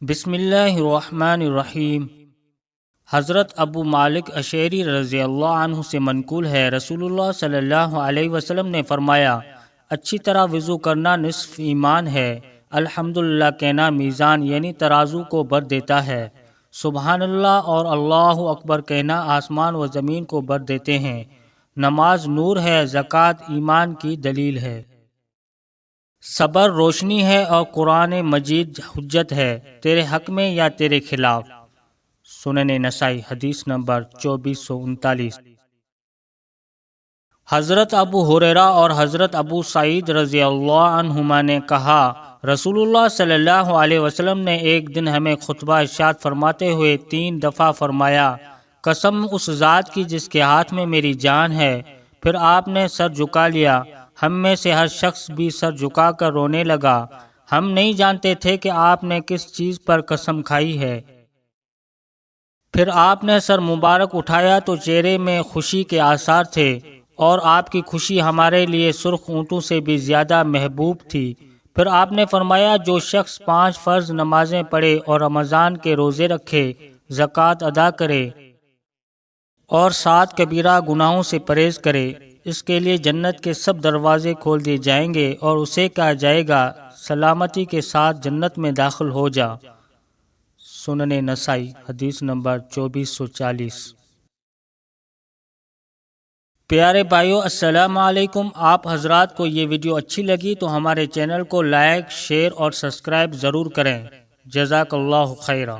بسم اللہ الرحمن الرحیم۔ حضرت ابو مالک اشعری رضی اللہ عنہ سے منقول ہے، رسول اللہ صلی اللہ علیہ وسلم نے فرمایا، اچھی طرح وضو کرنا نصف ایمان ہے۔ الحمدللہ کہنا میزان یعنی ترازو کو بھر دیتا ہے۔ سبحان اللہ اور اللہ اکبر کہنا آسمان و زمین کو بھر دیتے ہیں۔ نماز نور ہے، زکوٰۃ ایمان کی دلیل ہے۔ صبر روشنی ہے اور قرآن مجید حجت ہے، تیرے حق میں یا تیرے خلاف۔ سنن نسائی حدیث نمبر 2439۔ حضرت ابو ہریرہ اور حضرت ابو سعید رضی اللہ عنہما نے کہا، رسول اللہ صلی اللہ علیہ وسلم نے ایک دن ہمیں خطبہ ارشاد فرماتے ہوئے 3 دفعہ فرمایا، قسم اس ذات کی جس کے ہاتھ میں میری جان ہے۔ پھر آپ نے سر جھکا لیا۔ ہم میں سے ہر شخص بھی سر جھکا کر رونے لگا۔ ہم نہیں جانتے تھے کہ آپ نے کس چیز پر قسم کھائی ہے۔ پھر آپ نے سر مبارک اٹھایا تو چہرے میں خوشی کے آثار تھے، اور آپ کی خوشی ہمارے لیے سرخ اونٹوں سے بھی زیادہ محبوب تھی۔ پھر آپ نے فرمایا، جو شخص 5 فرض نمازیں پڑھے اور رمضان کے روزے رکھے، زکوٰۃ ادا کرے اور 7 کبیرہ گناہوں سے پرہیز کرے، اس کے لیے جنت کے سب دروازے کھول دیے جائیں گے اور اسے کہا جائے گا، سلامتی کے ساتھ جنت میں داخل ہو جا۔ سنن نسائی حدیث نمبر 2440۔ پیارے بھائیو، السلام علیکم۔ آپ حضرات کو یہ ویڈیو اچھی لگی تو ہمارے چینل کو لائک، شیئر اور سبسکرائب ضرور کریں۔ جزاک اللہ خیرہ۔